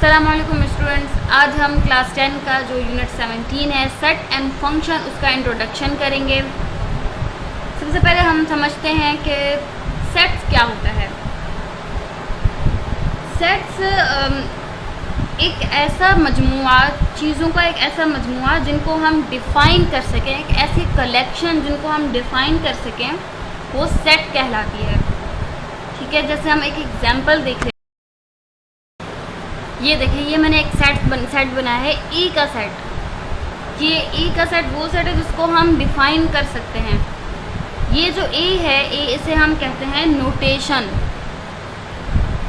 अस्सलाम वालेकुम स्टूडेंट्स, आज हम क्लास 10 का जो यूनिट 17 है सेट एंड फंक्शन उसका इंट्रोडक्शन करेंगे। सबसे पहले हम समझते हैं कि सेट्स क्या होता है। सेट्स एक ऐसा मजमुआ, चीज़ों का एक ऐसा मजमुआ जिनको हम डिफ़ाइन कर सकें, एक ऐसी कलेक्शन जिनको हम डिफ़ाइन कर सकें, वो सेट कहलाती है। ठीक है, जैसे हम एक एग्जांपल देख लें। ये देखिए, ये मैंने एक सेट बनाया है ई का सेट। ये ई का सेट वो सेट है जिसको हम डिफ़ाइन कर सकते हैं। ये जो ए है, इसे हम कहते हैं नोटेशन।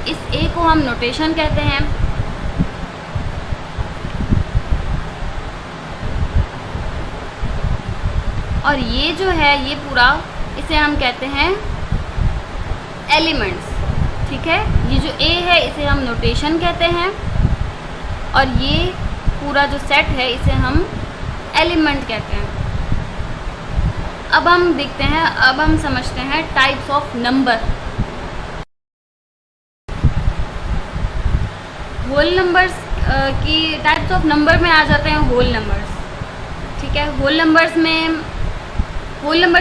इस ए को हम नोटेशन कहते हैं। और ये जो है, ये पूरा, इसे हम कहते हैं एलिमेंट्स। ठीक है, ये जो ए है इसे हम नोटेशन कहते हैं और ये पूरा जो सेट है इसे हम एलिमेंट कहते हैं। अब हम देखते हैं, अब हम समझते हैं types of number. Whole numbers की टाइप्स ऑफ नंबर में आ जाते हैं होल नंबर्स। ठीक है, होल नंबर्स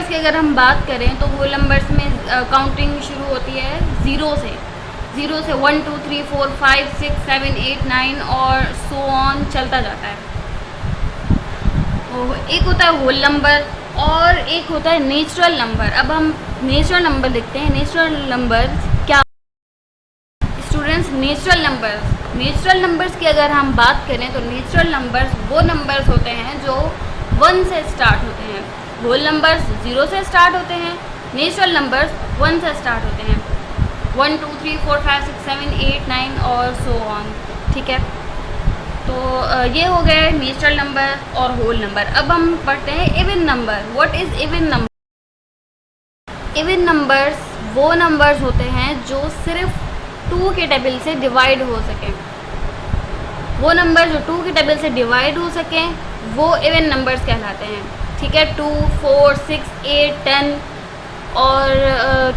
की अगर हम बात करें तो होल नंबर्स में काउंटिंग शुरू होती है ज़ीरो से 1 2 3 4 5 6 7 8 9 और सो ऑन चलता जाता है। तो एक होता है होल नंबर और एक होता है नेचुरल नंबर। अब हम नेचुरल नंबर देखते हैं। नेचुरल नंबर क्या स्टूडेंट्स? नेचुरल नंबर्स की अगर हम बात करें तो नेचुरल नंबर्स वो नंबर्स होते हैं जो 1 से स्टार्ट होते हैं। होल नंबर्स 0 से स्टार्ट होते हैं, नेचुरल नंबर्स 1 से स्टार्ट होते हैं। 1 2 3 4 5 6 7 8 9 और सो ऑन। ठीक है, तो ये हो गए नेचुरल नंबर और होल नंबर। अब हम पढ़ते हैं even number. What is even number? Even numbers वो नंबर्स होते हैं जो सिर्फ 2 के टेबल से डिवाइड हो सकें। वो नंबर जो 2 के टेबल से डिवाइड हो सकें वो इवन नंबर्स कहलाते हैं। ठीक है, 2 4 6 8 10 और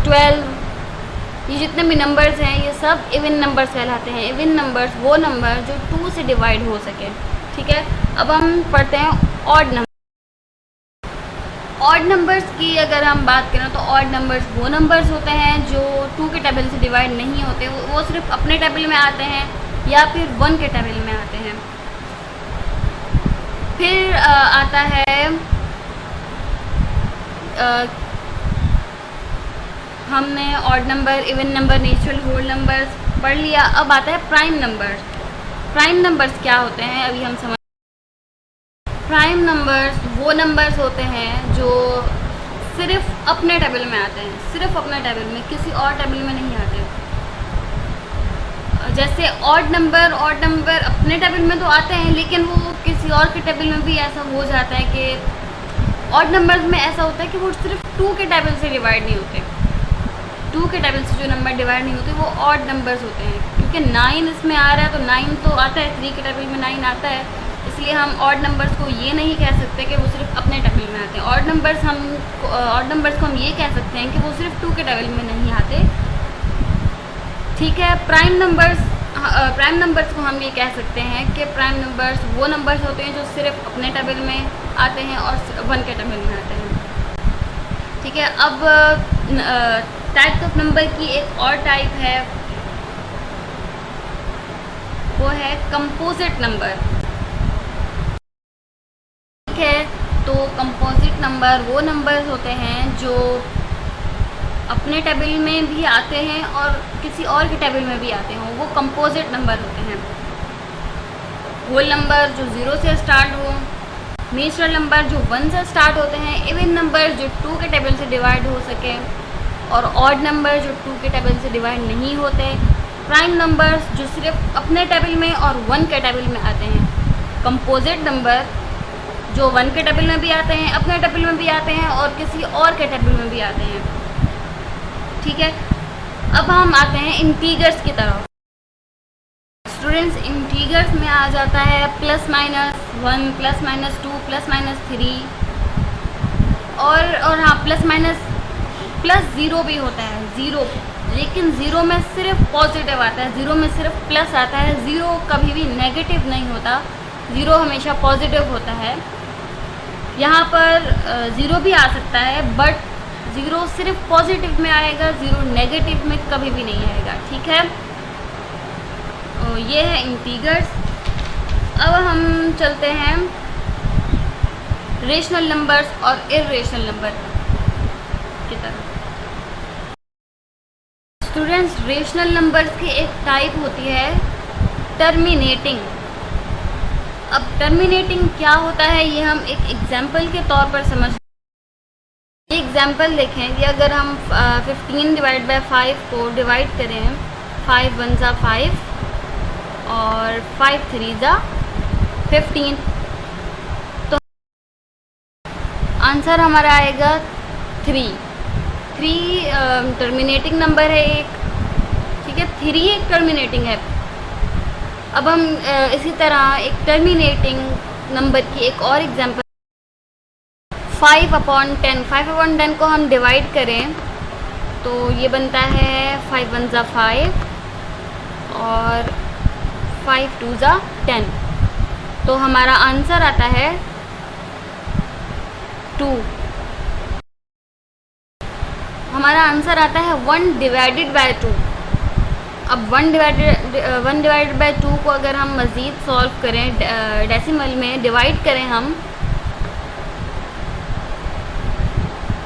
12, ये जितने भी नंबर्स हैं ये सब इवन नंबर्स कहलाते हैं। इवन नंबर्स वो नंबर जो 2 से डिवाइड हो सके। ठीक है, अब हम पढ़ते हैं ऑड नंबर। ऑड नंबर्स की अगर हम बात करें तो ऑड नंबर्स वो नंबर्स होते हैं जो 2 के टेबल से डिवाइड नहीं होते। वो सिर्फ अपने टेबल में आते हैं या फिर 1 के टेबल में आते हैं। फिर आता है हमने odd number, even number, natural, whole numbers पढ़ लिया। अब आता है प्राइम नंबर्स। प्राइम नंबर्स क्या होते हैं अभी हम समझ। प्राइम नंबर्स वो नंबर्स होते हैं जो सिर्फ अपने टेबल में आते हैं, सिर्फ अपने टेबल में, किसी और टेबल में नहीं आते। जैसे ऑड नंबर अपने टेबल में तो आते हैं लेकिन वो किसी और के टेबल में भी ऐसा हो जाता है कि ऑड नंबर्स में ऐसा होता है कि वो सिर्फ 2 के टेबल से डिवाइड नहीं होते। 2 के टेबल से जो नंबर डिवाइड नहीं होते वो ऑड नंबर्स होते हैं। क्योंकि 9 इसमें आ रहा है तो 9 तो आता है, 3 के टेबल में 9 आता है, इसलिए हम ऑड नंबर्स को ये नहीं कह सकते कि वो सिर्फ अपने टेबल में आते हैं। ऑड नंबर्स को हम ये कह सकते हैं कि वो सिर्फ 2 के टेबल में नहीं आते। ठीक है, प्राइम नंबर्स को हम ये कह सकते हैं कि प्राइम नंबर्स वो नंबर्स होते हैं जो सिर्फ अपने टेबल में आते हैं और 1 के टेबल में आते हैं। ठीक है, अब टाइप्स ऑफ नंबर की एक और टाइप है, वो है कंपोजिट नंबर। ठीक है, तो कंपोजिट नंबर वो नंबर्स होते हैं जो अपने टेबल में भी आते हैं और किसी और के टेबल में भी आते हों, वो कंपोजिट नंबर होते हैं। होल नंबर जो 0 से स्टार्ट हो, नेचुरल नंबर जो 1 से स्टार्ट होते हैं, इवन नंबर जो 2 के टेबल से डिवाइड हो सके और ऑड नंबर जो 2 के टेबल से डिवाइड नहीं होते। प्राइम नंबर्स जो सिर्फ अपने टेबल में और 1 के टेबल में आते हैं। कंपोजिट नंबर जो 1 के टेबल में भी आते हैं, अपने टेबल में भी आते हैं और किसी और के टेबल में भी आते हैं। ठीक है, अब हम आते हैं इंटीजर्स की तरफ। स्टूडेंट्स, इंटीजर्स में आ जाता है +-1, +-2, +-3 और हाँ +-0 भी होता है। 0 लेकिन ज़ीरो में सिर्फ पॉजिटिव आता है, ज़ीरो में सिर्फ प्लस आता है, ज़ीरो कभी भी नेगेटिव नहीं होता, ज़ीरो हमेशा पॉजिटिव होता है। यहाँ पर ज़ीरो भी आ सकता है, बट ज़ीरो सिर्फ पॉजिटिव में आएगा, ज़ीरो नेगेटिव में कभी भी नहीं आएगा, ठीक है। ये है इंटीगर्स। अब हम चलते हैं रेशनल नंबर्स और इर्रेशनल नंबर की तरफ। स्टूडेंट्स, रेशनल नंबर्स की एक टाइप होती है टर्मिनेटिंग। अब टर्मिनेटिंग क्या होता है ये हम एक एग्जाम्पल के तौर पर समझ। एग्जाम्पल देखें कि अगर हम 15 डिवाइड बाई 5 को डिवाइड करें, 5 1 ज़ा 5 और 5 3 ज़ा 15, तो आंसर हमारा आएगा 3। 3 टर्मिनेटिंग नंबर है एक, ठीक है, 3 एक टर्मिनेटिंग है। अब हम इसी तरह एक टर्मिनेटिंग नंबर की एक और एग्जांपल, 5/10। 5/10 को हम डिवाइड करें तो ये बनता है 5 1 ज़ा 5 और 5 2 ज़ा 10, तो हमारा आंसर आता है 2। हमारा आंसर आता है 1 डिवाइडेड बाय 2। अब 1 डिवाइडेड बाय 2 को अगर हम मज़ीद सॉल्व करें, डेसिमल में डिवाइड करें हम,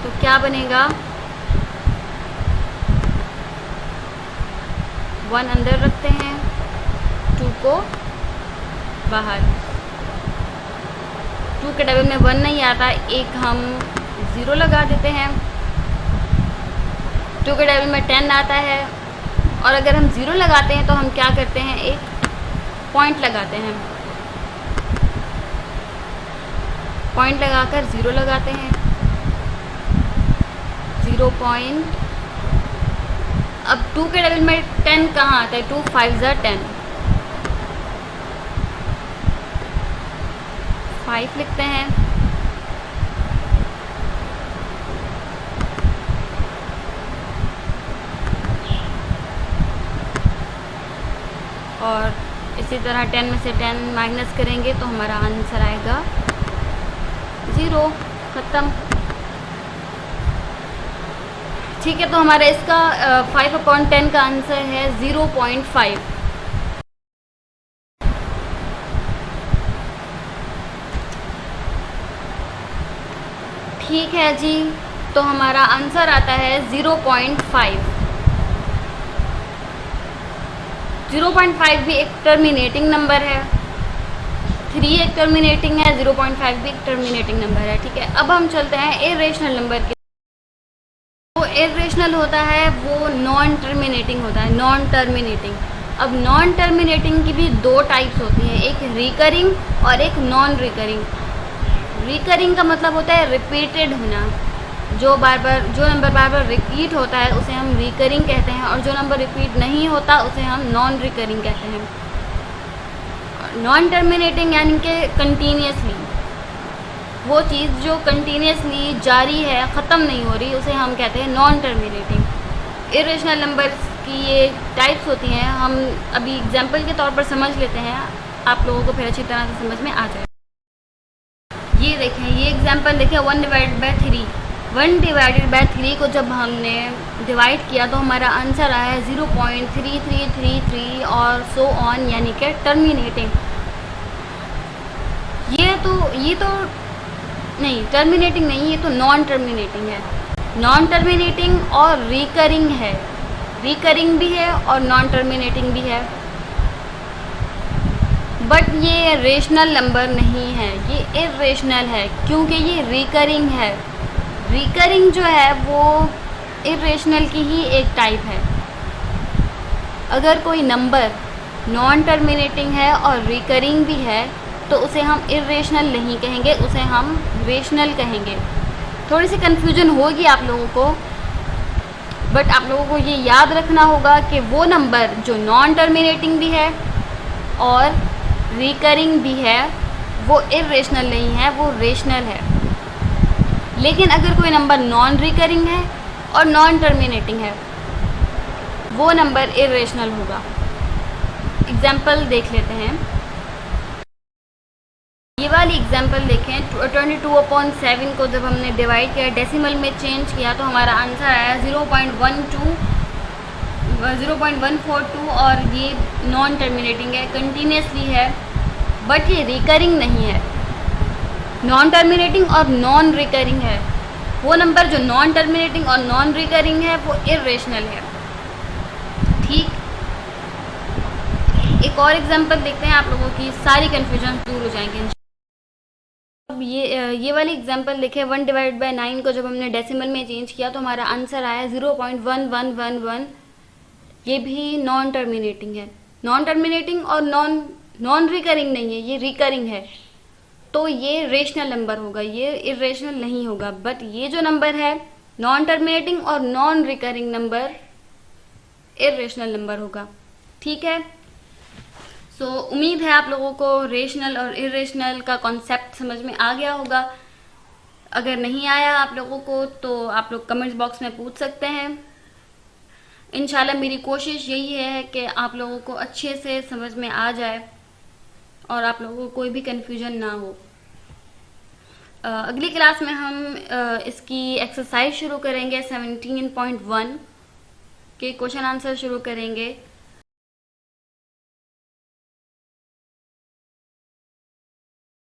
तो क्या बनेगा, 1 अंदर रखते हैं, 2 को बाहर। 2 के टेबल में 1 नहीं आता, एक हम 0 लगा देते हैं। 2 के टेबल में 10 आता है, और अगर हम 0 लगाते हैं तो हम क्या करते हैं, एक पॉइंट लगाते हैं, पॉइंट लगाकर 0 लगाते हैं, 0 पॉइंट। अब 2 के टेबल में 10 कहाँ आता है, 2 5 ज़ा 10, 5 लिखते हैं, और इसी तरह 10 में से 10 माइनस करेंगे तो हमारा आंसर आएगा 0, ख़त्म। ठीक है, तो हमारा इसका 5/10 का आंसर है 0.5। ठीक है जी, तो हमारा आंसर आता है 0.5। 0.5 भी एक टर्मिनेटिंग नंबर है, 3 एक टर्मिनेटिंग है, 0.5 भी एक टर्मिनेटिंग नंबर है, ठीक है। अब हम चलते हैं इर्रेशनल नंबर की। वो इर्रेशनल होता है, वो नॉन टर्मिनेटिंग होता है, नॉन टर्मिनेटिंग। अब नॉन टर्मिनेटिंग की भी 2 टाइप्स होती हैं, एक रिकरिंग और एक नॉन रिकरिंग। रिकरिंग का मतलब होता है रिपीटेड होना, जो नंबर बार बार रिपीट होता है उसे हम रिकरिंग कहते हैं, और जो नंबर रिपीट नहीं होता उसे हम नॉन रिकरिंग कहते हैं। नॉन टर्मिनेटिंग यानी कि कंटिन्यूसली, वो चीज़ जो कंटिन्यूसली जारी है, ख़त्म नहीं हो रही, उसे हम कहते हैं नॉन टर्मिनेटिंग। इर्रेशनल नंबर्स की ये टाइप्स होती हैं, हम अभी एग्जांपल के तौर पर समझ लेते हैं, आप लोगों को फिर अच्छी तरह से समझ में आ जाए। ये देखें, ये एग्जांपल देखें, 1 डिवाइडेड बाय 3। 1 डिवाइडेड बाय 3 को जब हमने डिवाइड किया तो हमारा आंसर आया है 0.3333 और सो ऑन, यानी कि टर्मिनेटिंग। ये तो नहीं, टर्मिनेटिंग नहीं, ये तो नॉन टर्मिनेटिंग है। नॉन टर्मिनेटिंग और रिकरिंग है, रिकरिंग भी है और नॉन टर्मिनेटिंग भी है, बट ये रेशनल नंबर नहीं है, ये इर्रेशनल है, क्योंकि ये रिकरिंग है। रिकरिंग जो है वो इर्रेशनल की ही एक टाइप है। अगर कोई नंबर नॉन टर्मिनेटिंग है और रिकरिंग भी है तो उसे हम इर्रेशनल नहीं कहेंगे, उसे हम रेशनल कहेंगे। थोड़ी सी कन्फ्यूजन होगी आप लोगों को, बट आप लोगों को ये याद रखना होगा कि वो नंबर जो नॉन टर्मिनेटिंग भी है और रिकरिंग भी है वो इर्रेशनल नहीं है, वो रेशनल है। लेकिन अगर कोई नंबर नॉन रिकरिंग है और नॉन टर्मिनेटिंग है, वो नंबर इरेशनल होगा। एग्जाम्पल देख लेते हैं। ये वाली एग्जाम्पल देखें, 22/7 को जब हमने डिवाइड किया, डेसिमल में चेंज किया, तो हमारा आंसर आया 0.142 और ये नॉन टर्मिनेटिंग है, कंटिन्यूसली है, बट ये रिकरिंग नहीं है। नॉन टर्मिनेटिंग और नॉन रिकरिंग है। वो नंबर जो नॉन टर्मिनेटिंग और नॉन रिकरिंग है वो इरेशनल है। ठीक, एक और एग्जांपल देखते हैं, आप लोगों की सारी कन्फ्यूजन दूर हो जाएंगे। अब ये वाली एग्जांपल देखें, 1/9 को जब हमने डेसिमल में चेंज किया तो हमारा आंसर आया 0.1111। ये भी नॉन टर्मिनेटिंग है। नॉन टर्मिनेटिंग और नॉन रिकरिंग नहीं है, ये रिकरिंग है, तो ये रेशनल नंबर होगा, ये इरेशनल नहीं होगा। बट ये जो नंबर है नॉन टर्मिनेटिंग और non recurring number irrational number होगा। ठीक है, सो उम्मीद है आप लोगों को रेशनल और इरेशनल का कॉन्सेप्ट समझ में आ गया होगा। अगर नहीं आया आप लोगों को तो आप लोग कमेंट्स बॉक्स में पूछ सकते हैं। इंशाल्लाह मेरी कोशिश यही है कि आप लोगों को अच्छे से समझ में आ जाए और आप लोगों को कोई भी कन्फ्यूजन ना हो। अगली क्लास में हम इसकी एक्सरसाइज शुरू करेंगे, 17.1 के क्वेश्चन आंसर शुरू करेंगे।